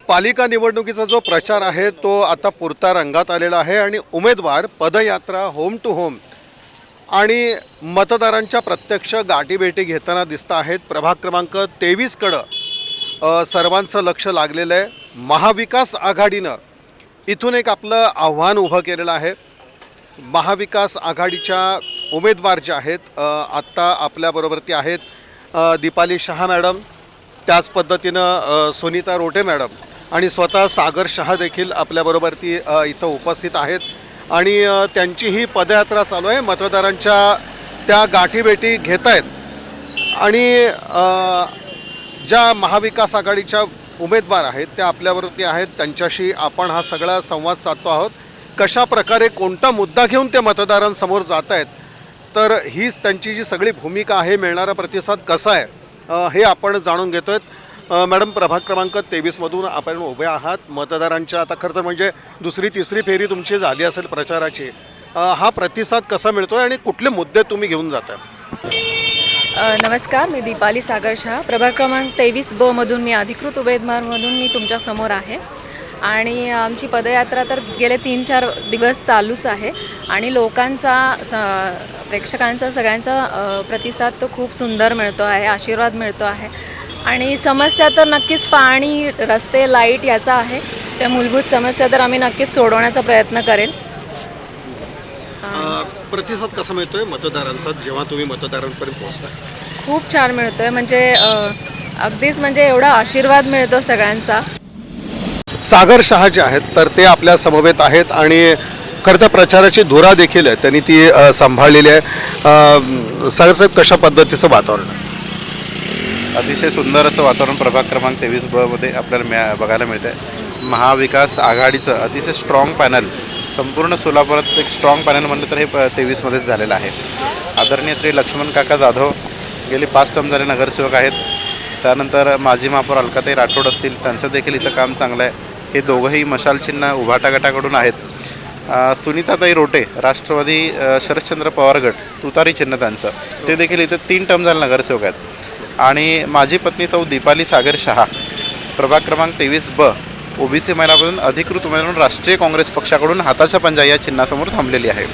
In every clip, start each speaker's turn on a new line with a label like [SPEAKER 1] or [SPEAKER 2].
[SPEAKER 1] पालिका निवडणुकीचा जो प्रचार आहे तो आता पुरता रंगात आलेला आहे आणि उमेदवार पदयात्रा होम टू होम आणि मतदारांच्या प्रत्यक्ष गाठीभेटी घेताना दिसत आहेत. प्रभाग क्रमांक 23 कडं सर्वांचं लक्ष लागलेलं आहे. महाविकास आघाडीनं इथून एक आपलं आव्हान उभं केलेलं आहे. महाविकास आघाडीच्या उमेदवार जे आहेत आत्ता आपल्याबरोबरती आहेत दीपाली शहा मॅडम, त्याच पद्धतीनं सुनीता रोटे मॅडम आणि स्वतः सागर शहा देखील आपल्याबरोबरती इथं उपस्थित आहेत आणि त्यांची ही पदयात्रा चालू आहे. मतदारांच्या त्या गाठीभेटी घेत आहेत आणि ज्या महाविकास आघाडीच्या उमेदवार आहेत त्या आपल्यावरती आहेत. त्यांच्याशी आपण हा सगळा संवाद साधतो आहोत. कशा प्रकारे कोणता मुद्दा घेऊन ते मतदारांसमोर जात आहेत, तर हीच त्यांची जी सगळी भूमिका आहे, मिळणारा प्रतिसाद कसा आहे हे आपण जाणून घेतो आहेत. मॅडम, प्रभाग क्रमांक 23मधून आपण उभे आहात. मतदारांच्या आता खरं तर म्हणजे दुसरी तिसरी फेरी तुमची झाली असेल प्रचाराची. हा प्रतिसाद कसा मिळतो आहे आणि कुठले मुद्दे तुम्ही घेऊन जाता?
[SPEAKER 2] नमस्कार, मी दीपाली सागर शहा. प्रभाग क्रमांक 23B मधून मी अधिकृत उमेदवार म्हणून मी तुमच्यासमोर आहे आणि आमची पदयात्रा तर गेले 3-4 दिवस चालूच आहे आणि लोकांचा प्रेक्षकांचा सगळ्यांचा प्रतिसाद तो खूप सुंदर मिळतो आहे, आशीर्वाद मिळतो आहे आणि समस्या तर नक्कीच पाणी, रस्ते, लाईट याचा आहे. त्या मूलभूत समस्या तर आम्ही नक्कीच सोडवण्याचा प्रयत्न करेल.
[SPEAKER 1] प्रतिसाद कसा मिळतोय मतदारांचा जेव्हा तुम्ही मतदारांपर्यंत पोहोचताय?
[SPEAKER 2] खूप छान मिळतोय, म्हणजे अगदीच म्हणजे एवढा आशीर्वाद मिळतो सगळ्यांचा.
[SPEAKER 1] सागर शहा जे आहेत तर ते आपल्या समवेत आहेत आणि खरं तर प्रचाराची धुरा देखील आहे, त्यांनी ती सांभाळलेली आहे. सागर साहेब, कशा पद्धतीचं वातावरण आहे?
[SPEAKER 3] अतिशय सुंदर असं वातावरण प्रभाग क्रमांक 23B मध्ये आपल्याला बघायला मिळतं आहे. महाविकास आघाडीचं अतिशय स्ट्रॉंग पॅनल, संपूर्ण सोलापुरात एक स्ट्रॉंग पॅनल म्हणलं तर हे 23मध्येच झालेलं आहे. आदरणीय श्री लक्ष्मण काका जाधव गेली 5 टर्म झाले नगरसेवक आहेत. त्यानंतर माजी महापौर अलकाताई राठोड असतील, त्यांचं देखील इथं काम चांगलं आहे. हे दोघंही मशाल चिन्ह उभाटा गटाकडून आहेत. सुनीताताई रोटे राष्ट्रवादी शरदचंद्र पवार गट तुतारी चिन्ह त्यांचं, ते देखील इथं 3 टर्म झाले नगरसेवक आहेत. आणि माझी पत्नी सौ दीपाली सागर शहा प्रभाग क्रमांक 23B OBC महिलामधून अधिकृत उमेदवार म्हणून राष्ट्रीय काँग्रेस पक्षाकडून हाताच्या पंजा या चिन्हासमोर थांबलेली आहे.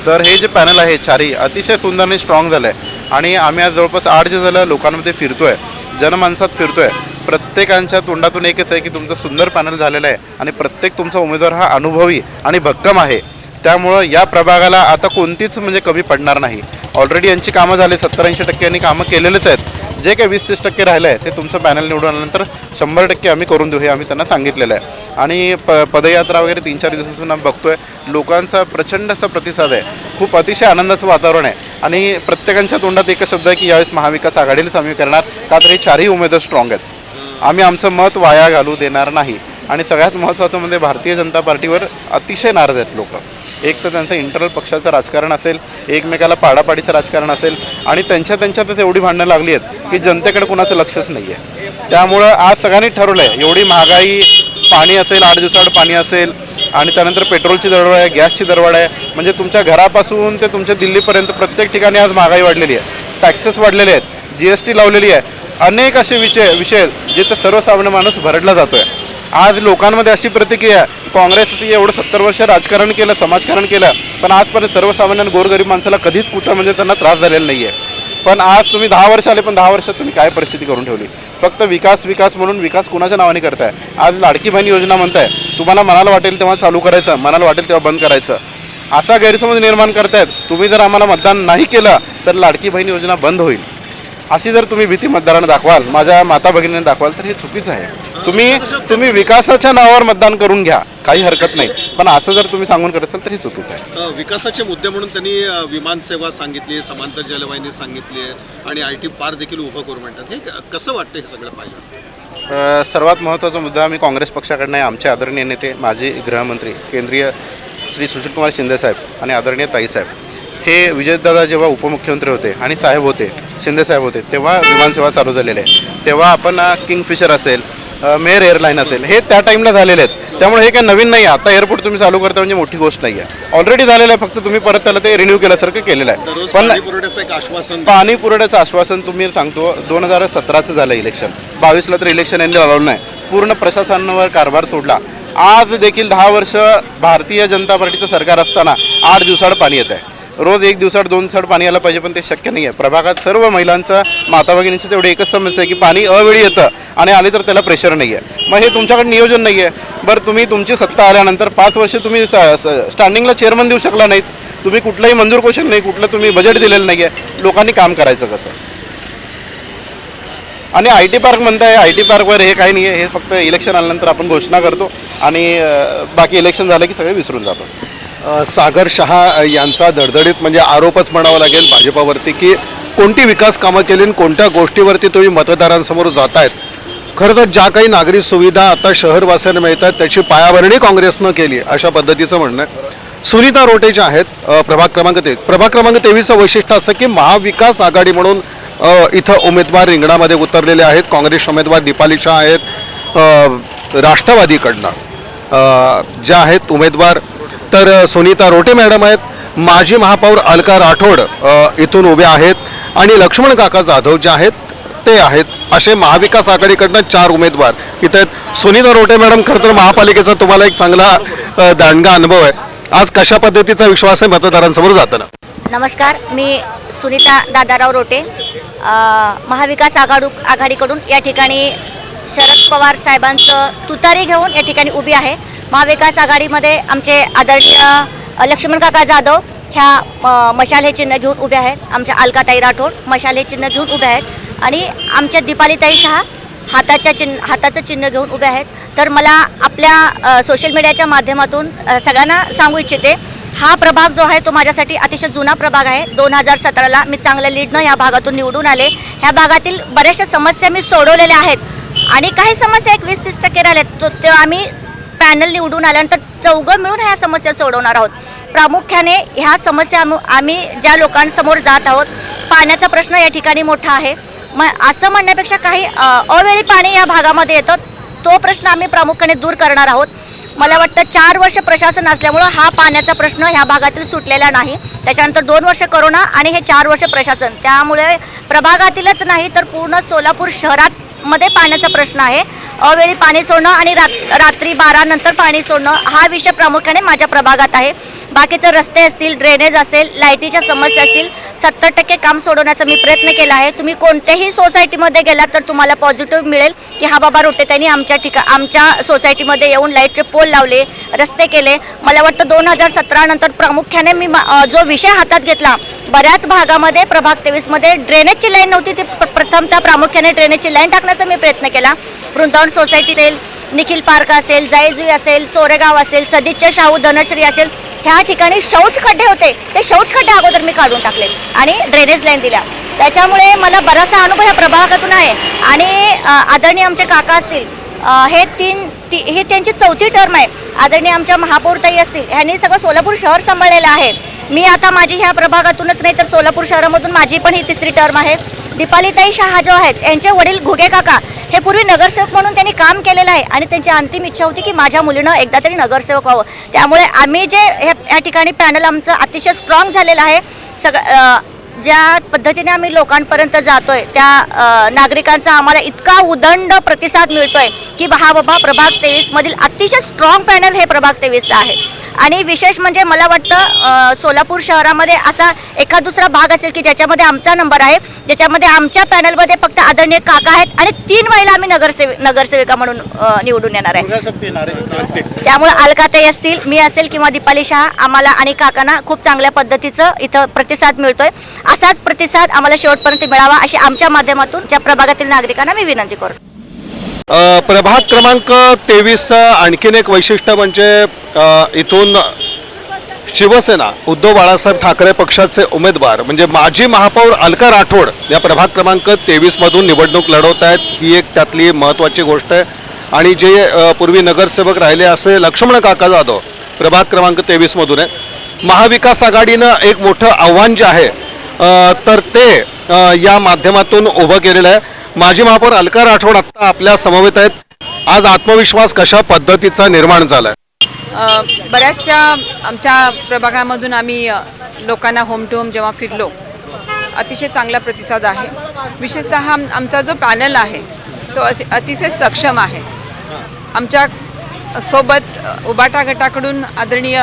[SPEAKER 3] तर हे जे पॅनल आहे चारही अतिशय सुंदर आणि स्ट्रॉंग झालं आहे आणि आम्ही आज जवळपास 8 दिवस झालं लोकांमध्ये फिरतो आहे, जनमानसात फिरतो आहे. प्रत्येकांच्या तोंडातून एकच आहे की तुमचं सुंदर पॅनल झालेलं आहे आणि प्रत्येक तुमचा उमेदवार हा अनुभवी आणि भक्कम आहे. त्यामुळं या प्रभागाला आता कोणतीच म्हणजे कमी पडणार नाही. ऑलरेडी यांची कामं झाली, 70-80% यांनी कामं केलेलेच आहेत. जे काही 20-30% राहिलं आहे ते तुमचं पॅनल निवडून आल्यानंतर 100% आम्ही करून देऊ हे आम्ही त्यांना सांगितलेलं आहे. आणि पदयात्रा वगैरे 3-4 दिवसापासून आम्ही बघतो आहे, लोकांचा प्रचंड असा प्रतिसाद आहे. खूप अतिशय आनंदाचं वातावरण आहे आणि प्रत्येकांच्या तोंडात एकच शब्द आहे की यावेळेस महाविकास आघाडीलाच आम्ही करणार, का तर हे चारही उमेदवार स्ट्रॉंग आहेत. आम्ही आमचं मत वाया घालू देणार नाही. आणि सगळ्यात महत्त्वाचं म्हणजे भारतीय जनता पार्टीवर अतिशय नाराज आहेत लोक. एक तर त्यांचं इंटरनल पक्षाचं राजकारण असेल, एकमेकाला पाडापाडीचं राजकारण असेल आणि त्यांच्यातच एवढी भांडणं लागली आहेत की जनतेकडे कुणाचं लक्षच नाही आहे. त्यामुळं आज सगळ्यांनी ठरवलं आहे, एवढी महागाई, पाणी असेल 8 दिवसाआड पाणी असेल आणि त्यानंतर पेट्रोलची दरवाढ आहे, गॅसची दरवाढ आहे, म्हणजे तुमच्या घरापासून ते तुमच्या दिल्लीपर्यंत प्रत्येक ठिकाणी आज महागाई वाढलेली आहे, टॅक्सेस वाढलेले आहेत, GST लावलेली आहे. अनेक असे विषय जिथं सर्वसामान्य माणूस भरडला जातो आहे. आज लोकांमध्ये अशी प्रतिक्रिया, काँग्रेस एवढं 70 वर्ष राजकारण केलं, समाजकारण केलं, पण आजपर्यंत सर्वसामान्य गोरगरीब माणसाला कधीच कुठं म्हणजे त्यांना त्रास झालेला नाही आहे. पण आज तुम्ही 10 वर्ष आले, पण 10 वर्षात तुम्ही काय परिस्थिती करून ठेवली? फक्त विकास म्हणून विकास कुणाच्या नावाने करताय? आज लाडकी बहीण योजना म्हणताय, तुम्हाला मनाला वाटेल तेव्हा चालू करायचं, मनाला वाटेल तेव्हा बंद करायचं, असा गैरसमज निर्माण करतायत. तुम्ही जर आम्हाला मतदान नाही केलं तर लाडकी बहीण योजना बंद होईल, अशी जर तुम्ही भीती मतदारांना दाखवाल, माझ्या माता भगिनींना दाखवाल, तर हे चुकीचं आहे. तुम्ही विकासाच्या नावावर मतदान करून घ्या, काही हरकत नाही, पण असं जर तुम्ही सांगून करत असाल तर हे चुकीचं आहे.
[SPEAKER 1] विकासाचे मुद्दे म्हणून त्यांनी विमानसेवा सांगितली, समांतर जलवाहिनी सांगितली आणि IT पार्क देखील उभं करू म्हणतात. हे कसं वाटतं हे सगळं पाहिलं?
[SPEAKER 3] सर्वात महत्त्वाचा मुद्दा आम्ही काँग्रेस पक्षाकडनं आहे. आमचे आदरणीय नेते, माजी गृहमंत्री केंद्रीय श्री सुशीलकुमार शिंदेसाहेब आणि आदरणीय ताईसाहेब, हे विजयदादा जेव्हा उपमुख्यमंत्री होते आणि साहेब होते, शिंदेसाहेब होते, तेव्हा विमानसेवा चालू झालेली आहे. तेव्हा आपण किंगफिशर असेल, मेयर एअरलाईन असेल, हे त्या टाईमला झालेले आहेत. त्यामुळे हे काही नवीन नाही आहे. आता एअरपोर्ट तुम्ही चालू करता म्हणजे मोठी गोष्ट नाही आहे, ऑलरेडी झालेलं आहे. फक्त तुम्ही परत त्याला ते रिन्यू केल्यासारखं केलेलं आहे. पण पाणी पुरवठ्याचं आश्वासन तुम्ही सांगतो 2017चं झालं इलेक्शन, 22ला तर इलेक्शन यांनी लावलं नाही. पूर्ण प्रशासनावर कारभार सोडला. आज देखील 10 वर्ष भारतीय जनता पार्टीचं सरकार असताना 8 दिवसाआड पाणी येत आहे. रोज 1 दिवसाआड 2 दिवसाआड पाणी यायला पाहिजे, पण ते शक्य नाही आहे. प्रभागात सर्व महिलांचं, माता भगिनींची तेवढी एकच समस्या आहे की पाणी अवेळी येतं आणि आले तर त्याला प्रेशर नाही आहे. मग हे तुमच्याकडे नियोजन नाही आहे. बरं, तुम्ही तुमची सत्ता आल्यानंतर 5 वर्ष तुम्ही स्टँडिंगला चेअरमन देऊ शकला नाहीत. तुम्ही कुठलंही मंजूर क्वेश्चन नाही, कुठलं तुम्ही बजेट दिलेलं नाही आहे. लोकांनी काम करायचं कसं? आणि IT पार्क म्हणताय, IT पार्कवर हे काही नाही आहे. हे फक्त इलेक्शन आल्यानंतर आपण घोषणा करतो आणि बाकी इलेक्शन झालं की सगळे विसरून जातो.
[SPEAKER 1] सागर शहा यांचा दडदडीत म्हणजे आरोपच म्हणावा लागेल भाजपावरती की कोणती विकास कामं केली आणि कोणत्या गोष्टीवरती तुम्ही मतदारांसमोर जातायत. खरं तर ज्या काही नागरी सुविधा आता शहरवासियांना मिळतात त्याची पायाभरणी काँग्रेसनं केली अशा पद्धतीचं म्हणणं आहे. सुनीता रोटे ज्या आहेत प्रभाग क्रमांक 23चं वैशिष्ट्य असं की महाविकास आघाडी म्हणून इथं उमेदवार रिंगणामध्ये उतरलेले आहेत. काँग्रेस उमेदवार दीपाली शाह आहेत, राष्ट्रवादीकडनं ज्या आहेत उमेदवार तर सुनीता रोटे मॅडम आहेत, माजी महापौर अलका राठोड इथून उभे आहेत आणि लक्ष्मण काका जाधव जे आहेत ते आहेत. असे महाविकास आघाडीकडनं 4 उमेदवार इथे आहेत. सुनीता रोटे मॅडम, खरं तर महापालिकेचा तुम्हाला एक चांगला दांडगा अनुभव आहे. आज कशा पद्धतीचा विश्वास आहे मतदारांसमोर जाताना?
[SPEAKER 4] नमस्कार, मी सुनीता दादाराव रोटे, महाविकास आघाडीकडून या ठिकाणी शरद पवार साहेबांचं तुतारी घेऊन या ठिकाणी उभी आहे. महाविकास आघाडीमध्ये आमचे आदरणीय लक्ष्मण काका जाधव ह्या मशाल हे चिन्ह घेऊन उभे आहेत. आमच्या अलकाताई राठोड मशाल हे चिन्ह घेऊन उभे आहेत आणि आमच्या दीपालीताई शहा हाताचं चिन्ह घेऊन उभे आहेत. तर मला आपल्या सोशल मीडियाच्या माध्यमातून सगळ्यांना सांगू इच्छिते, हा प्रभाग जो आहे तो माझ्यासाठी अतिशय जुना प्रभाग आहे. 2017ला मी चांगल्या लीडनं ह्या भागातून निवडून आले. ह्या भागातील बऱ्याचशा समस्या मी सोडवलेल्या आहेत आणि काही समस्या 20-30% राहिल्यात. तो आम्ही पॅनल निवडून आल्यानंतर 4 मिळून ह्या समस्या सोडवणार आहोत. प्रामुख्याने ह्या समस्या आम्ही ज्या लोकांसमोर जात आहोत, पाण्याचा प्रश्न या ठिकाणी मोठा आहे. मग असं म्हणण्यापेक्षा काही अवेळी पाणी या भागामध्ये येतं, तो प्रश्न आम्ही प्रामुख्याने दूर करणार आहोत. मला वाटतं 4 वर्ष प्रशासन असल्यामुळं हा पाण्याचा प्रश्न ह्या भागातील सुटलेला नाही. त्याच्यानंतर 2 वर्ष कोरोना आणि हे 4 वर्ष प्रशासन, त्यामुळे प्रभागातीलच नाही तर पूर्ण सोलापूर शहरामध्ये पाण्याचा प्रश्न आहे. अवेळी पाणी सोडणं आणि रात्री 12 नंतर पाणी सोडणं हा विषय प्रामुख्याने माझ्या प्रभागात आहे. बाकीचं रस्ते असतील, ड्रेनेज असेल, लाईटीच्या समस्या असतील, 70% काम सोडवण्याचा मी प्रयत्न केला आहे. तुम्ही कोणत्याही सोसायटीमध्ये गेलात तर तुम्हाला पॉझिटिव्ह मिळेल की हा बाबा रोटे त्यांनी आमच्या सोसायटीमध्ये येऊन लाईटचे पोल लावले, रस्ते केले. मला वाटतं 2017 नंतर प्रामुख्याने मी जो विषय हातात घेतला, बऱ्याच भागामध्ये प्रभाग 23मध्ये ड्रेनेजची लाईन नव्हती, ती प्रथमतः प्रामुख्याने ड्रेनेजची लाईन टाकण्याचा मी प्रयत्न केला. वृंदावन सोसायटी असेल, निखिल पार्क असेल, जाईजुई असेल, सोरेगाव असेल, सदिच्छा शाहू, धनश्री असेल, ह्या ठिकाणी शौच खड्डे होते, ते शौच खड्डे अगोदर मी काढून टाकले आणि ड्रेनेज लाईन दिल्या. त्याच्यामुळे मला बराचसा अनुभव ह्या प्रभागातून आहे. आणि आदरणीय आमचे काका असतील, हे त्यांची 4थी टर्म आहे. आदरणीय आमच्या महापौरताई असतील, ह्यांनी सगळं सोलापूर शहर सांभाळलेलं आहे. मी आता माझी ह्या प्रभागातूनच नाही तर सोलापूर शहरामधून माझी पण ही 3री टर्म आहे. दीपालीताई शहा जो आहेत, यांचे वडील घुगे काका हे पूर्वी नगरसेवक म्हणून त्यांनी काम केलेलं आहे आणि त्यांची अंतिम इच्छा होती की माझ्या मुलीनं एकदा तरी नगरसेवक व्हावं. त्यामुळे आम्ही जे या ठिकाणी पॅनल आमचं अतिशय स्ट्रॉंग झालेलं आहे. ज्या पद्धतीने आम्ही लोकांपर्यंत जातोय, त्या नागरिकांचा आम्हाला इतका उदंड प्रतिसाद मिळतोय की हा बाबा प्रभाग 23मधील अतिशय स्ट्रॉंग पॅनल हे प्रभाग 23 आहे. आणि विशेष म्हणजे मला वाटतं सोलापूर शहरामध्ये असा एखाद दुसरा भाग असेल की ज्याच्यामध्ये आमचा नंबर आहे, ज्याच्यामध्ये आमच्या पॅनलमध्ये फक्त आदरणीय काका आहेत आणि 3 महिला आम्ही नगरसेविका म्हणून निवडून येणार आहे. त्यामुळे अलकाताई असतील, मी असेल किंवा दीपाली शहा, आम्हाला आणि काकांना खूप चांगल्या पद्धतीचं इथं प्रतिसाद मिळतोय. असाच प्रतिसाद आम्हाला शेवटपर्यंत मिळावा अशी आमच्या माध्यमातून त्या प्रभागातील नागरिकांना मी विनंती करतो.
[SPEAKER 1] प्रभाग क्रमांक 23चं आणखीन एक वैशिष्ट्य म्हणजे इथून शिवसेना उद्धव बाळासाहेब ठाकरे पक्षाचे उमेदवार म्हणजे माजी महापौर अलका राठोड या प्रभाग क्रमांक 23मधून निवडणूक लढवत आहेत. ही एक त्यातली महत्त्वाची गोष्ट आहे. आणि जे पूर्वी नगरसेवक राहिले असे लक्ष्मण काका जाधव प्रभाग क्रमांक 23मधून आहे. महाविकास आघाडीनं एक मोठं आव्हान जे आहे तर ते या माध्यमातून उभं केलेलं आहे. माजी महापौर अलका राठोड आत्ता आपल्या समवेत आहेत. आज आत्मविश्वास कशा पद्धतीचा निर्माण झाला आहे?
[SPEAKER 5] बऱ्याचशा आमच्या प्रभागामधून आम्ही लोकांना होम टू होम जेव्हा फिरलो, अतिशय चांगला प्रतिसाद आहे. विशेषतः आमचा जो पॅनल आहे तो अतिशय सक्षम आहे. आमच्या सोबत उबाटा गटाकडून आदरणीय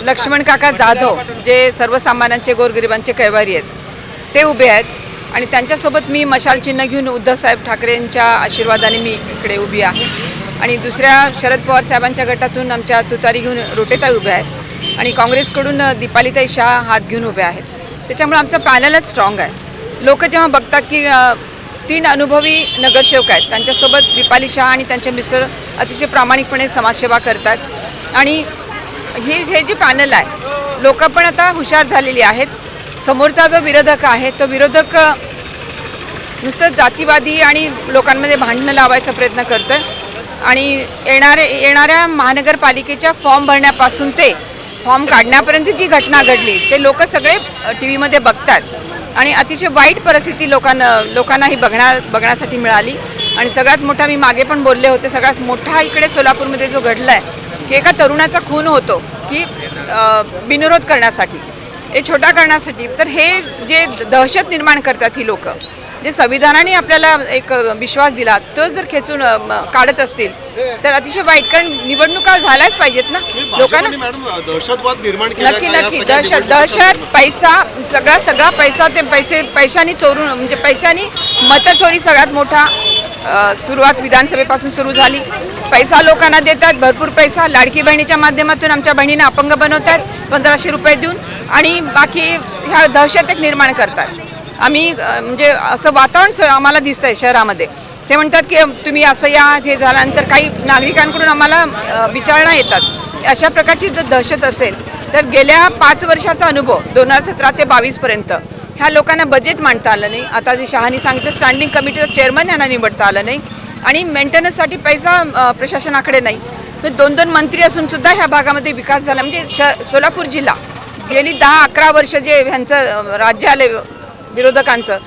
[SPEAKER 5] लक्ष्मण काका जाधव जे सर्वसामान्यांचे गोरगरिबांचे कैवारी आहेत ते उभे आहेत आणि त्यांच्यासोबत मी मशाल चिन्ह घेऊन उद्धवसाहेब ठाकरेंच्या आशीर्वादाने मी इकडे उभी आहे आणि दुसऱ्या शरद पवार साहेबांच्या गटातून आमच्या तुतारी घेऊन रोटेताई उभे आहेत आणि काँग्रेसकडून दीपालीताई शाह हात घेऊन उभे आहेत. त्याच्यामुळे आमचं पॅनलच स्ट्रॉंग आहे. लोक जेव्हा बघतात की 3 अनुभवी नगरसेवक आहेत, त्यांच्यासोबत दीपाली शाह आणि त्यांचे मिस्टर अतिशय प्रामाणिकपणे समाजसेवा करतात आणि हे जे पॅनल आहे लोक पण आता हुशार झालेली आहेत. समोरचा जो विरोधक आहे तो विरोधक नुसतं जातीवादी आणि लोकांमध्ये भांडणं लावायचा प्रयत्न करतो आहे आणि येणाऱ्या महानगरपालिकेच्या फॉर्म भरण्यापासून ते फॉर्म काढण्यापर्यंत जी घटना घडली ते लोक सगळे टी व्हीमध्ये बघतात आणि अतिशय वाईट परिस्थिती लोकांनाही बघण्यासाठी मिळाली. आणि सगळ्यात मोठा मी मागे पण बोलले होते, सगळ्यात मोठा इकडे सोलापूरमध्ये जो घडला आहे की एका तरुणाचा खून होतो की बिनविरोध करण्यासाठी, हे छोटा करण्यासाठी. तर हे जे दहशत निर्माण करतात ही लोक, जे संविधानाने आपल्याला एक विश्वास दिला तोच जर खेचून काढत असतील तर अतिशय वाईट. कारण निवडणुका झाल्याच पाहिजेत ना. लोकांना
[SPEAKER 1] दहशतवाद निर्माण केला
[SPEAKER 5] नक्की
[SPEAKER 1] का या
[SPEAKER 5] नक्की
[SPEAKER 1] सगळ्या
[SPEAKER 5] दहशत पैसा सगळा पैसा ते पैशानी चोरून म्हणजे पैशानी मतचोरी सगळ्यात मोठा सुरुवात विधानसभेपासून सुरू झाली. पैसा लोकांना देतात, भरपूर पैसा. लाडकी बहिणीच्या माध्यमातून आमच्या बहिणींना अपंग बनवतात 1500 रुपये देऊन आणि बाकी ह्या दहशत एक निर्माण करतात. आम्ही म्हणजे असं वातावरण आम्हाला दिसतंय शहरामध्ये. ते म्हणतात की तुम्ही असं या, हे झाल्यानंतर काही नागरिकांकडून आम्हाला विचारणा येतात. अशा प्रकारची जर दहशत असेल तर गेल्या 5 वर्षाचा अनुभव 2017 ते 22पर्यंत ह्या लोकांना बजेट मांडता आलं नाही. आता जे शहानी सांगितलं स्टँडिंग कमिटीचं चेअरमन यांना निवडता आलं नाही आणि मेंटेनन्ससाठी पैसा प्रशासनाकडे नाही. 2-2 मंत्री असून सुद्धा ह्या भागामध्ये विकास झाला. म्हणजे सोलापूर जिल्हा गेली 10-11 वर्ष जे ह्यांचं राज्य आले विरोधकांचं,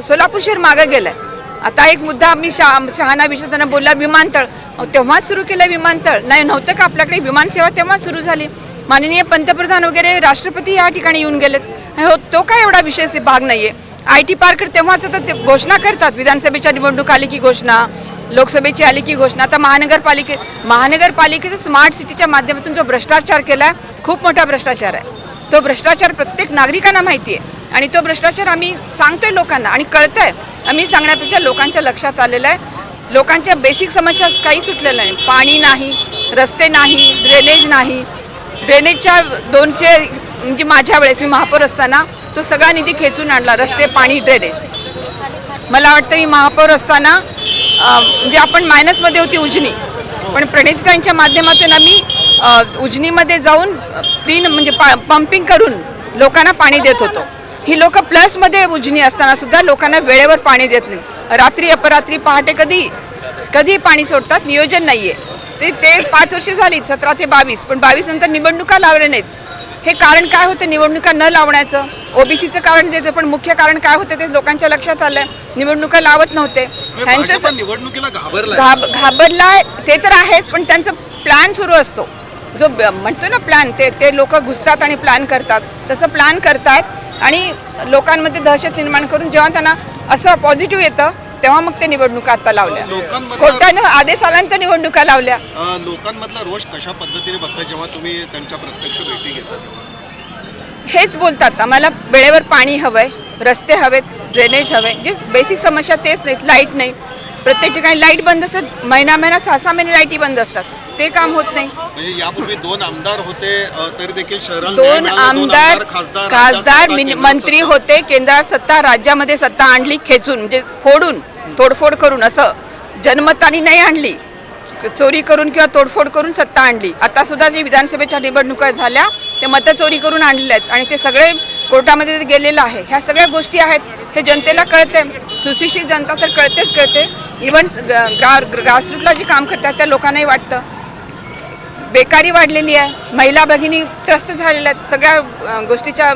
[SPEAKER 5] सोलापूर शहर मागं गेलं आहे. आता एक मुद्दा मी शहाणा विषय त्यांना बोलला, विमानतळ तेव्हाच सुरू केलं. विमानतळ नव्हतं का आपल्याकडे? विमानसेवा तेव्हाच सुरू झाली. माननीय पंतप्रधान वगैरे राष्ट्रपती या ठिकाणी येऊन गेलेत. हो, तो काय एवढा विशेष भाग नाही आहे. IT पार्क तेव्हाच आता ते घोषणा करतात, विधानसभेच्या निवडणूक आली की घोषणा, लोकसभेची आली की घोषणा. आता महानगरपालिकेचं स्मार्ट सिटीच्या माध्यमातून जो भ्रष्टाचार केला आहे, खूप मोठा भ्रष्टाचार आहे. तो भ्रष्टाचार प्रत्येक नागरिकांना माहिती आहे आणि तो भ्रष्टाचार आम्ही सांगतोय लोकांना आणि कळतंय. आम्ही सांगण्यापेक्षा लोकांच्या लक्षात आलेलं आहे. लोकांच्या बेसिक समस्या काही सुटलेल्या नाही. पाणी नाही, रस्ते नाही, ड्रेनेज नाही. ड्रेनेजच्या 200 म्हणजे माझ्या वेळेस मी महापौर असताना तो सगळा निधी खेचून आणला. रस्ते, पाणी, ड्रेनेज. मला वाटतं मी महापौर असताना म्हणजे आपण मायनसमध्ये होती उजनी, पण प्रणितांच्या माध्यमातून आम्ही उजनीमध्ये जाऊन 3 म्हणजे पंपिंग करून लोकांना पाणी देत होतो. ही लोक प्लसमध्ये उजनी असताना सुद्धा लोकांना वेळेवर पाणी देत नाही. रात्री अपरात्री पहाटे कधी पाणी सोडतात, नियोजन नाही आहे. ते 5 वर्ष झाली 17 ते 22, पण 22 नंतर निवडणुका लावल्या नाहीत. हे कारण काय होतं निवडणुका न लावण्याचं? OBCचं कारण देतं, पण मुख्य कारण काय होतं ते लोकांच्या लक्षात आलं. निवडणुका लावत नव्हते. ह्यांचं
[SPEAKER 1] निवडणुकीला
[SPEAKER 5] घाबरलाय ते तर आहेच, पण त्यांचा प्लॅन सुरू असतो. जो म्हणतो ना प्लॅन, ते लोक घुसतात आणि प्लॅन करतात. तसं प्लॅन करतात आणि लोकांमध्ये दहशत निर्माण करून जेव्हा त्यांना असं पॉझिटिव्ह येतं तेव्हा मग ते निवडणुका आता लावल्या. कोर्टानं आदेश आल्यानंतर निवडणुका लावल्या.
[SPEAKER 1] लोकांमधला रोष कशा पद्धतीने बघता जेव्हा तुम्ही त्यांच्या प्रत्यक्ष भेटी घेता तेव्हा?
[SPEAKER 5] हेच बोलतात, आम्हाला वेळेवर पाणी हवंय, रस्ते हवेत, ड्रेनेज हवे. जे बेसिक समस्या तेच नाहीत. लाईट नाही, प्रत्येक ठिकाणी लाईट बंद असतात. महिना 6 महिने लाईटी बंद असतात. ते काम होत नाही.
[SPEAKER 1] म्हणजे यापूर्वी 2 आमदार होते तरी देखील शहराला
[SPEAKER 5] 2 आमदार खासदार मंत्री होते. केंद्रात सत्ता, राज्यामध्ये सत्ता आणली खेचून, म्हणजे तोडफोड करून. असं जनमतानी नाही आणली, चोरी करून किंवा तोडफोड करून सत्ता आणली. आता सुद्धा जे विधानसभेच्या निवडणुका झाल्या ते मतचोरी करून आणलेल्या आहेत आणि ते सगळे कोर्टामध्ये गेलेलं आहे. ह्या सगळ्या गोष्टी आहेत, हे जनतेला कळते. सुशिक्षित जनता तर कळते. इव्हन ग्रासरूटला जे काम करतात त्या लोकांनाही वाटतं. बेकारी वाढलेली आहे, महिला भगिनी त्रस्त झालेल्या आहेत, सगळ्या गोष्टीच्या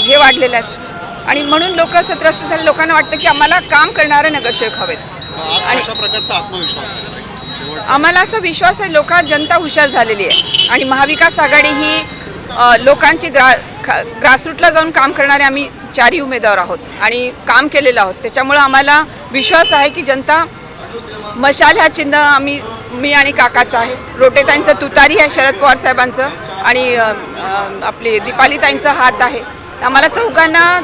[SPEAKER 5] हे वाढलेल्या आहेत आणि म्हणून लोक असं त्रस्त झाले. लोकांना वाटतं की आम्हाला काम करणारे नगरसेवक हवेत.
[SPEAKER 1] आणि अशा प्रकारचा आत्मविश्वास आहे
[SPEAKER 5] आम्हाला. असा विश्वास आहे, जनता हुशार झालेली आहे आणि महाविकास आघाडी ही लोकांची ग्रासरूटला जाऊन काम करणारे आम्ही 4ही उमेदवार आहोत आणि काम केलेलं आहोत. त्याच्यामुळं आम्हाला विश्वास आहे की जनता मशाल ह्या चिन्ह मी आणि काकाचं आहे. रोटेताईंचं तुतारी आहे शरद पवार साहेबांचं आणि आपले दीपालीताईंचा हात आहे. आम्हाला चौघांना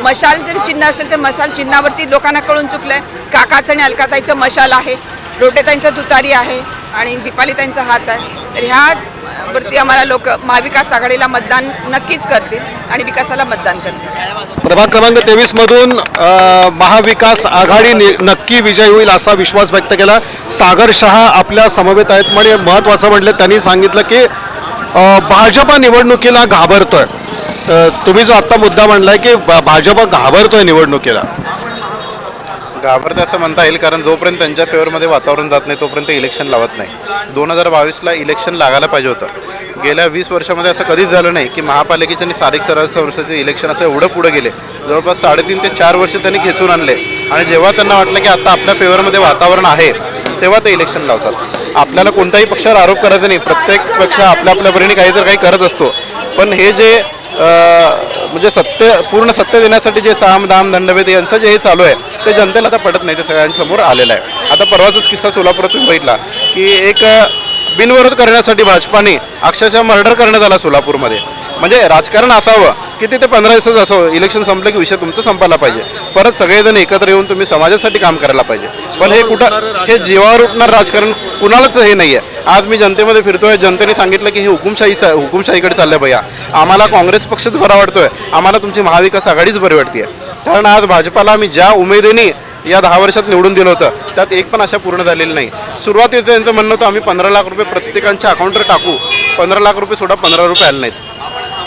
[SPEAKER 5] मशाल जर चिन्ह असेल तर मशाल चिन्हावरती लोकांना कळून चुकलंय. काकाचं आणि अलकाताईचं मशाल आहे, रोटेताईंचं तुतारी आहे आणि दीपालीताईंचा हात आहे. तर ह्यावरती आम्हाला लोक महाविकास आघाडीला मतदान नक्कीच करतील आणि विकासाला मतदान करतील.
[SPEAKER 1] प्रभाग क्रमांक 23 मधून महाविकास आघाडी नक्की विजय होईल असा विश्वास व्यक्त केला. सागर शहा आपल्या समवेत आहेत. म्हणजे महत्त्वाचं म्हटलं त्यांनी सांगितलं की भाजप निवडणुकीला घाबरतोय. तुम्ही जो आत्ता मुद्दा मांडलाय की भाजप घाबरतोय निवडणुकीला,
[SPEAKER 3] घाबरते असं म्हणता येईल, कारण जोपर्यंत त्यांच्या फेवरमध्ये वातावरण जात नाही तोपर्यंत इलेक्शन लावत नाही. 2022ला इलेक्शन लागायला पाहिजे होतं. गेल्या 20 वर्षामध्ये असं कधीच झालं नाही की महापालिकेचे आणि स्थानिक स्वराज्य संस्थेचे इलेक्शन असं एवढं पुढे गेले. जवळपास 3.5 ते 4 वर्ष त्यांनी खेचून आणले आणि जेव्हा त्यांना वाटलं की आता आपल्या फेवरमध्ये वातावरण आहे तेव्हा ते इलेक्शन लावतात. आपल्याला कोणत्याही पक्षावर आरोप करायचा नाही, प्रत्येक पक्ष आपल्या परीने काही करत असतो. पण हे जे म्हणजे पूर्ण सत्य देण्यासाठी जे साम दाम दंडभेद यांचं जे हे चालू आहे ते जनतेला आता पटत नाही, ते सगळ्यांसमोर आलेलं आहे. आता परवाचाच किस्सा सोलापुरात तुम्ही बघितला की एक बिनविरोध करण्यासाठी भाजपाने अक्षरशः मर्डर करण्यात आला सोलापूरमध्ये. म्हणजे राजकारण असावं की तिथे 15 दिवसाच असावं, इलेक्शन संपलं की विषय तुमचा संपायला पाहिजे, परत सगळेजण एकत्र येऊन तुम्ही समाजासाठी काम करायला पाहिजे. पण हे हे जीवावर उठणार राजकारण कुणालाच हे नाही आहे. आज मी जनतेमध्ये फिरतोय, जनतेने सांगितलं की हे हुकुमशाहीकडे चाललंय भैया, आम्हाला काँग्रेस पक्षच बरा वाटतोय, आम्हाला तुमची महाविकास आघाडीच बरी वाटते. कारण आज भाजपाला आम्ही ज्या उमेदीने या 10 वर्षात निवडून दिलं होतं त्यात एक पण आशा पूर्ण झालेली नाही. सुरुवातीचं यांचं म्हणणं होतं आम्ही 15 लाख रुपये प्रत्येकांच्या अकाउंटवर टाकू, 15 लाख रुपये सोडा 15 रुपये आले नाहीत.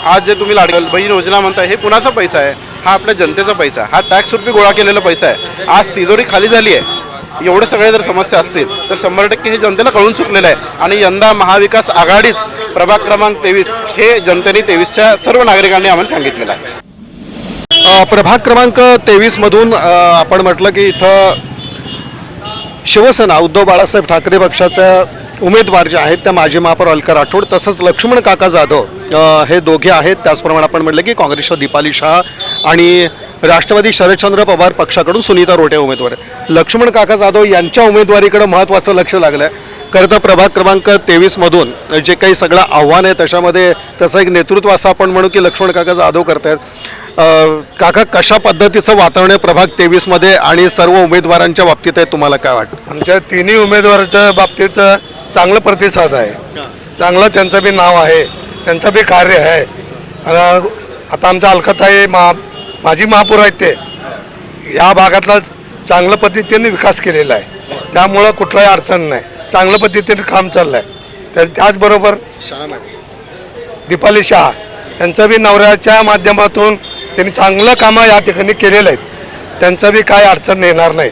[SPEAKER 3] आज जे तुम्ही लाडकी बहीण योजना म्हणताय हे कुणाचा पैसा आहे? हा आपल्या जनतेचा पैसा, हा टॅक्स रुपये गोळा केलेला पैसा आहे. आज तिजोरी खाली झाली आहे. एवढे सगळे जर समस्या असतील तर 100% हे जनतेला कळून चुकलेलं आहे. आणि यंदा महाविकास आघाडीच प्रभाग क्रमांक 23 हे जनतेने 23च्या सर्व नागरिकांनी आम्हाला सांगितलेलं आहे.
[SPEAKER 1] प्रभाग क्रमांक 23 मधून आपण म्हटलं की इथं शिवसेना उद्धव बाळासाहेब ठाकरे पक्षाच्या उमेदवार जे आहेत त्या माजी महापौर अलका राठोड तसंच लक्ष्मण काका जाधव हे दोघे आहेत. त्याचप्रमाणे आपण म्हटलं की काँग्रेसच्या दीपाली शहा आणि राष्ट्रवादी शरदचंद्र पवार पक्षाकडून सुनीता रोटे उमेदवार आहेत. लक्ष्मण काका जाधव यांच्या उमेदवारीकडे महत्त्वाचं लक्ष लागलं आहे. खरं तर प्रभाग क्रमांक 23 मधून जे काही सगळं आव्हान आहे त्याच्यामध्ये त्याचं एक नेतृत्व असं आपण म्हणू की लक्ष्मण काका जाधव करतायत. काका, कशा पद्धतीचं वातावरण आहे प्रभाग 23 मध्ये आणि सर्व उमेदवारांच्या बाबतीत आहे, तुम्हाला काय वाटतं?
[SPEAKER 6] आमच्या तिन्ही उमेदवाराच्या बाबतीत चांगलं प्रतिसाद आहे, चांगलं त्यांचं बी नाव आहे, त्यांचं बी कार्य आहे. आता आमच्या अलकाताई माजी महापौर आहेत, ते या भागातला चांगल्या पद्धतीने विकास केलेला आहे, त्यामुळं कुठलाही अडचण नाही, चांगल्या पद्धतीने काम चाललं आहे. त्याचबरोबर दीपाली शहा यांचं बी नवऱ्याच्या माध्यमातून त्यांनी चांगलं कामं या ठिकाणी केलेलं आहेत, त्यांचं बी काय अडचण येणार नाही.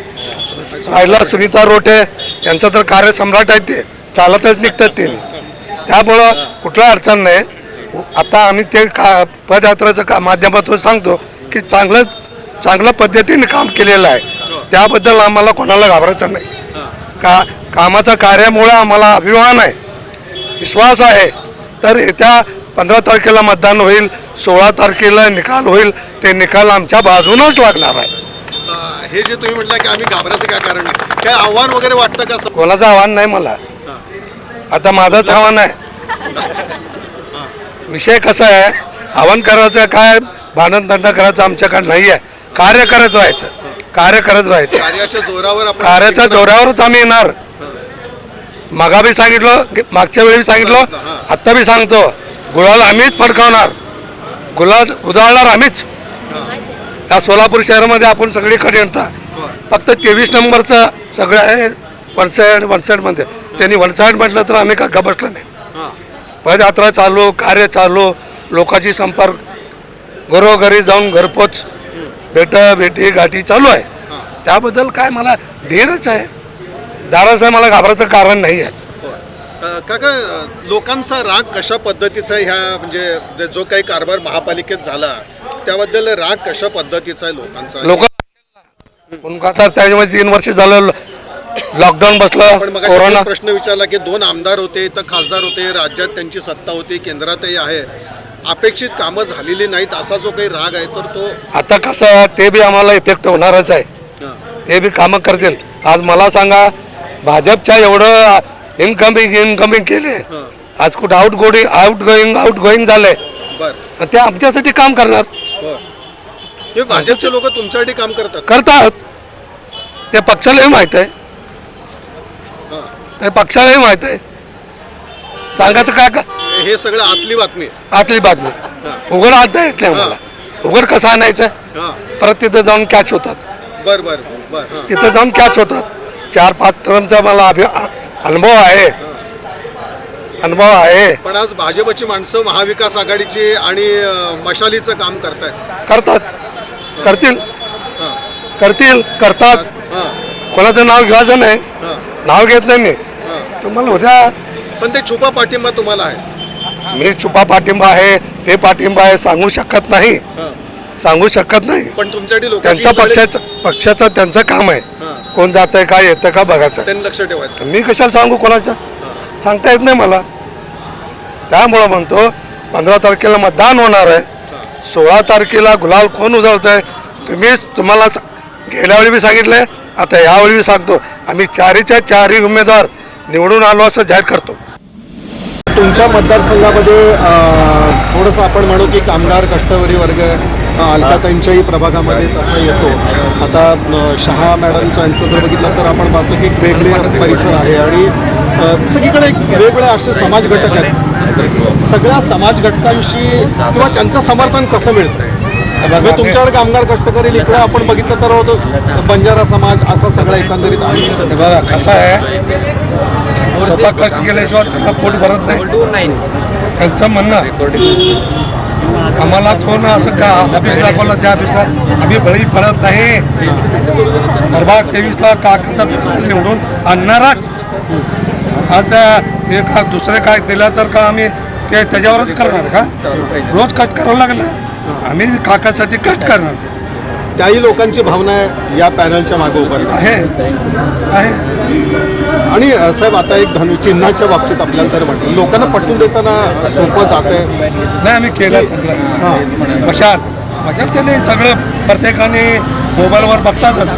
[SPEAKER 6] राहिला सुनीता रोटे यांचं तर कार्यसम्राट आहे, ते चालतच निघतात त्यांनी, त्यामुळं कुठला अडचण नाही. आता आम्ही ते पदयात्रेच्या माध्यमातून सांगतो की चांगल्या पद्धतीने काम केलेलं आहे, त्याबद्दल आम्हाला कोणाला घाबरायचं नाही. कामाचं कार्यामुळे आम्हाला अभिमान आहे, विश्वास आहे. तर येत्या 15 तारखेला मतदान होईल, 16 तारखेला निकाल होईल, ते निकाल आमच्या बाजूनच लागणार आहे.
[SPEAKER 1] हे जे तुम्ही म्हटलं की आम्ही घाबरायचं काय कारण आहे, काय आव्हान वगैरे वाटतं का?
[SPEAKER 6] कोणाचं आव्हान नाही मला, आता माझंच आव्हान आहे. विषय कसा आहे, आव्हान करायचं काय, भांडण तंड करायचं आमच्याकडे नाही आहे. कार्य करत राहायचं, कार्य करत राहायचं, कार्याच्या जोरावरच आम्ही येणार. मगा बी सांगितलं, मागच्या वेळी सांगितलं, आत्ता बी सांगतो, गुलाल आम्हीच फडकावणार, गुलाल उधळणार आम्हीच. या सोलापूर शहरामध्ये आपण सगळीकडे येणार, फक्त 23 नंबरचं सगळं आहे वनसाईडमध्ये, त्यांनी वनसाईड म्हटलं तर आम्ही का बसलं नाही. पदयात्रा चालू, कार्य चालू, लोकांची संपर्क, घरोघरी जाऊन घरपोच भेटी गाठी चालू आहे. त्याबद्दल काय मला धीरच आहे, दाराचं मला घाबरायचं कारण नाही आहे.
[SPEAKER 1] काका, लोकांचा राग कशा पद्धतीचा आहे, ह्या म्हणजे जो काही कारभार महापालिकेत झाला त्याबद्दल राग कशा पद्धतीचा आहे लोकांचा?
[SPEAKER 6] लोक आता त्याच्यामध्ये 3 वर्ष झालं लॉकडाऊन बसलं, कोरोना.
[SPEAKER 1] प्रश्न विचारला की 2 आमदार होते तर खासदार होते, राज्यात त्यांची सत्ता होती, केंद्रातही आहे, अपेक्षित कामं झालेली नाहीत असा जो काही राग आहे तर तो
[SPEAKER 6] आता कसं ते बी आम्हाला इफेक्ट होणारच आहे. ते बी कामं करतील, आज मला सांगा, भाजपच्या एवढं इनकमिंग केले, आज कुठं आउटगोईंग झालंय,
[SPEAKER 1] बर
[SPEAKER 6] ते आमच्यासाठी काम करणार
[SPEAKER 1] हे भाजपचे लोक तुमच्यासाठी काम
[SPEAKER 6] करतात. ते पक्षालाही माहित आहे,
[SPEAKER 1] हां.
[SPEAKER 6] ते पक्षालाही माहित आहे. सांगायचं काय का
[SPEAKER 1] हे सगळं आतली बातमी
[SPEAKER 6] आतली बातमी उघड आणता येत नाही मला. उघड कसं आणायचं,
[SPEAKER 1] हां
[SPEAKER 6] परत तिथं जाऊन कॅच होतात,
[SPEAKER 1] बर बर बर हां
[SPEAKER 6] तिथं जाऊन कॅच होतात. 4-5 टर्मचा मला अनुभव आहे.
[SPEAKER 1] पण आज भाजपची माणसं महाविकास आघाडीची आणि मशालीचं काम
[SPEAKER 6] करतात, करतील,
[SPEAKER 1] हां
[SPEAKER 6] करतात.
[SPEAKER 1] हां
[SPEAKER 6] कोणाचं नाव घ्यायचं नाही,
[SPEAKER 1] हां
[SPEAKER 6] नाव घेत नाही मी.
[SPEAKER 1] हां
[SPEAKER 6] तुम्हाला उद्या
[SPEAKER 1] पण ते छुपा पाठिंबा तुम्हाला आहे.
[SPEAKER 6] मी छुपा पाठिंबा आहे, ते पाठिंबा आहे सांगू शकत नाही,
[SPEAKER 1] पण तुमच्यासाठी
[SPEAKER 6] त्यांच्या पक्षाचं त्यांचं काम आहे. कोण जात आहे, काय येतं का बघायचं,
[SPEAKER 1] त्यांनी लक्ष ठेवायचं.
[SPEAKER 6] मी कशाला सांगू कोणाचं, सांगता येत नाही मला. त्यामुळं म्हणतो 15 तारखेला मतदान होणार आहे, 16 तारखेला गुलाल कोण उजळत आहे तुम्हाला गेल्या वेळी मी सांगितलंय, आता यावेळी मी सांगतो, आम्ही 4च्या उमेदवार निवडून आलो असं जाहीर करतो.
[SPEAKER 1] तुमच्या मतदारसंघामध्ये थोडंसं आपण म्हणू की कामगार कष्टकरी वर्ग अलकाताईंच्याही प्रभागामध्ये तसा येतो. आता शहा मॅडमचं यांचं जर बघितलं तर आपण पाहतो की वेगळे परिसर आहे आणि सगळीकडे एक वेगवेगळे असे समाज घटक आहेत. सगळ्या समाज घटकांशी किंवा त्यांचं समर्थन कसं मिळतं? म्हणजे तुमच्याकडे कामगार कष्टकरी इकडे आपण बघितलं तर होतो बंजारा समाज असा सगळा एकंदरीत आहे.
[SPEAKER 6] बघा कसं आहे, स्वतः कष्ट केल्याशिवाय त्यांना पोट भरत नाही. त्यांचं म्हणणं आम्हाला कोण असं का ऑफिस दाखवलं त्या ऑफिसात आम्ही बळी पडत नाही. प्रभाग 23ला काकाचा पॅनल निवडून आणणारच. आज एक दुसरे काय दिलं तर का आम्ही ते त्याच्यावरच करणार का? रोज कष्ट करावं लागणार, आम्ही काकासाठी कष्ट करणार.
[SPEAKER 1] त्याही लोकांची भावना आहे या पॅनलच्या मागे उभारली
[SPEAKER 6] आहे.
[SPEAKER 1] आणि साहेब आता एक चिन्हाच्या बाबतीत आपल्याला जर म्हटलं लोकांना पटवून देताना सोपं जात आहे.
[SPEAKER 6] नाही आम्ही केलं सगळं.
[SPEAKER 1] हां
[SPEAKER 6] मशाल त्यांनी सगळं प्रत्येकाने मोबाईलवर बघतातच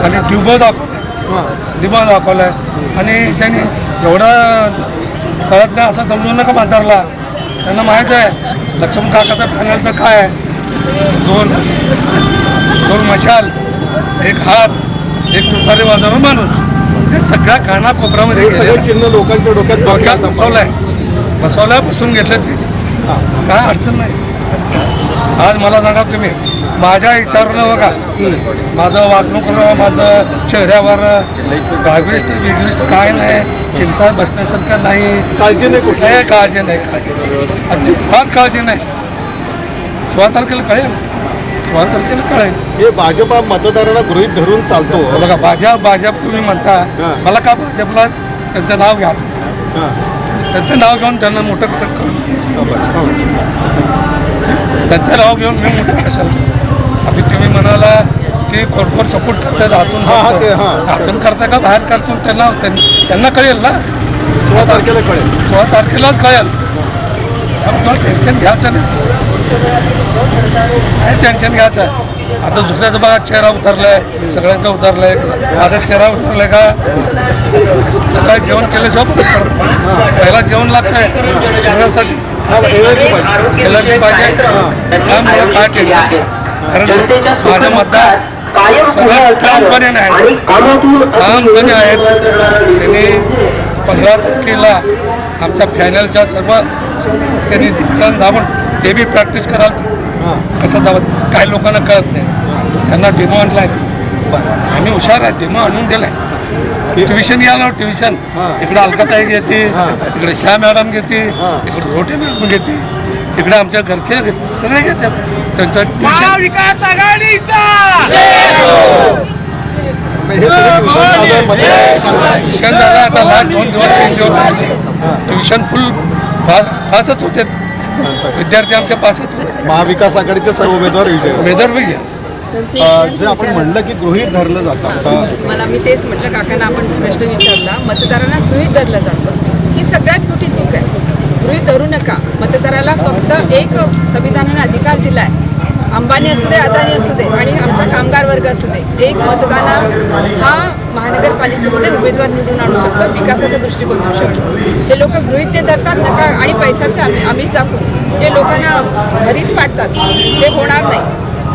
[SPEAKER 6] आणि ट्यूब दाखवलाय आणि त्यांनी एवढं कळत नाही असं समजून नका मतदारला. त्यांना माहीत आहे लक्ष्मण काकाचा पॅनलचं काय आहे. दोन मशाल, एक हात, एक तुतारी वाजवणारा माणूस, हे सगळ्या काना कोपऱ्यामध्ये
[SPEAKER 1] सगळे चिन्ह लोकांच्या डोक्यात
[SPEAKER 6] बसवलाय बसून घेतलेत त्यांनी. काय अडचण नाही. आज मला सांगा तुम्ही माझ्या विचारून बघा, माझं वागणूक माझं चेहऱ्यावर विग्रिष्ट काय नाही, चिंता बसण्यासारखं नाही.
[SPEAKER 1] काळजी नाही कुठे
[SPEAKER 6] काळजी नाही अजिबात काळजी नाही. 16 तारखेला कळेल.
[SPEAKER 1] हे भाजपा मतदारांना गृहीत धरून चालतो.
[SPEAKER 6] बघा भाजप तुम्ही म्हणता, मला का भाजपला त्यांचं नाव घ्यायचं, त्यांचं नाव घेऊन त्यांना मोठं कसं करू, त्यांचं नाव घेऊन मी मोठं कशाला. आता तुम्ही म्हणाला की कोरकोर सपोर्ट करतात हातून करता का बाहेर काढतून त्यांना कळेल ना.
[SPEAKER 1] 16 तारखेला कळेल.
[SPEAKER 6] 16 तारखेलाच कळेल. त्यामुळे टेन्शन घ्यायचं नाही टेन्शन घ्यायचं. आता दुसऱ्याचा बघा चेहरा उतरलाय, सगळ्यांचा उतरलाय, माझा चेहरा उतरलाय का? सगळं जेवण केल्याशिवाय पहिला जेवण लागतंय जेवणासाठी एलर्जी पाहिजे. त्यामुळे काय टेन्शन, कारण माझं मतदार सगळं ठामपणे नाही ठामपणे आहेत. त्यांनी 15 तारखेला आमच्या फॅनलच्या सर्व त्यांनी धावून ते बी प्रॅक्टिस कराल कसं धावत. काही लोकांना कळत नाही, त्यांना डेमो आणला आहे. आम्ही हुशार आहे, डेमो आणून दिलाय. ट्युशन घ्यायला ट्युशन इकडे अलकाताई घेते, इकडे शाह मॅडम घेते, इकडे रोटे मॅडम घेते, इकडे आमच्या घरचे सगळे घेतात. त्यांचं
[SPEAKER 7] महाविकास आघाडीचा
[SPEAKER 6] ट्युशन झालं. आता लास्ट 2 दिवस 3 दिवस ट्युशन फुल पासच होते. विद्यार्थी आमच्या पासच होते.
[SPEAKER 1] महाविकास आघाडीचे सर्व उमेदवार
[SPEAKER 6] विजय.
[SPEAKER 1] जे आपण म्हणलं की गृहीत धरलं जातं.
[SPEAKER 5] मला मी तेच म्हटलं, काकांना आपण प्रश्न विचारला, मतदारांना गृहीत धरलं जातं ही सगळ्यात मोठी चूक आहे. गृहीत धरू नका. मतदाराला फक्त एक संविधानाने अधिकार दिला आहे अंबानी असू दे, अदानी असू दे आणि आमचा कामगार वर्ग असू दे, एक मतदाना हा महानगरपालिकेमध्ये उमेदवार निवडून आणू शकतो, विकासाचा दृष्टिकोन देऊ शकतो. हे लोक गृहीत जे धरतात नका आणि पैशाचे आमिष दाखवून जे लोकांना घरीच पाडतात ते होणार नाही.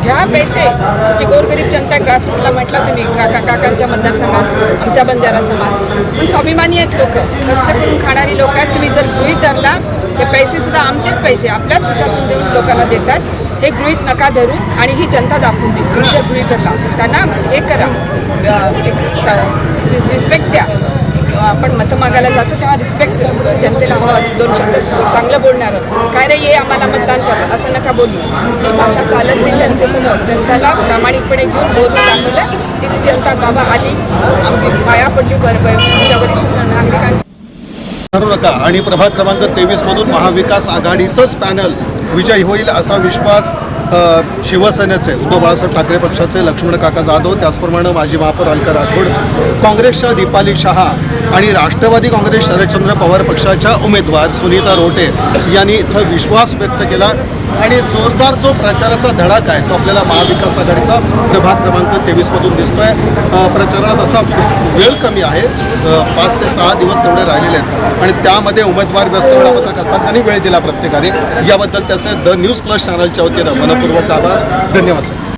[SPEAKER 5] घ्या पैसे. आमची गोरगरीब जनता ग्रासरूटला म्हटलं तुम्ही काकांच्या मतदारसंघात आमच्या बंजारा समाज पण स्वाभिमानी आहेत लोक, कष्ट करून खाणारी लोक आहेत. तुम्ही जर गृहीत धरला हे पैसे सुद्धा आमचेच पैसे आपल्याच खिशातून देऊन लोकांना देतात, हे गृहीत नका धरू आणि ही जनता दाखवून देईल. तुम्ही जर गृहीत धरला त्यांना हे करा, रिस्पेक्ट द्या. आपण मतं मागायला जातो तेव्हा रिस्पेक्ट जनतेला हवं असतं. 2 शब्द चांगलं बोलणारं, काय रे ये आम्हाला मतदान कर असं नका बोलू. ही भाषा चालत नाही जनतेसमोर. जनताला प्रामाणिकपणे घेऊन बोलून दाखवलं ती जनता बाबा आली, आम्ही पाया पडली तुमच्या वरिष्ठ नागरिकांच्या.
[SPEAKER 1] करू नका आणि प्रभाग क्रमांक 23 मधून महाविकास आघाडीचंच पॅनल विजयी होईल असा विश्वास शिवसेनेचे उद्धव बाळासाहेब ठाकरे पक्षाचे लक्ष्मण काका जाधव, त्याचप्रमाणे माजी महापौर अलका राठोड, काँग्रेसच्या दीपाली शहा आणि राष्ट्रवादी काँग्रेस शरदचंद्र पवार पक्षाच्या उमेदवार सुनीता रोटे यांनी इथं विश्वास व्यक्त केला. आणि जोरदार जो प्रचाराचा धडाका आहे तो आपल्याला महाविकास आघाडीचा प्रभाग क्रमांक 23 मधून दिसतोय. प्रचारात असा वेळ कमी आहे, 5 ते 6 दिवस तेवढे राहिलेले आहेत आणि त्यामध्ये उमेदवार व्यस्त वेळापत्रक असतात त्यांनी वेळ दिला प्रत्येकाने. याबद्दल त्याचे द न्यूज प्लस चॅनलच्या वतीनं मनपूर्वक आभार. धन्यवाद सर.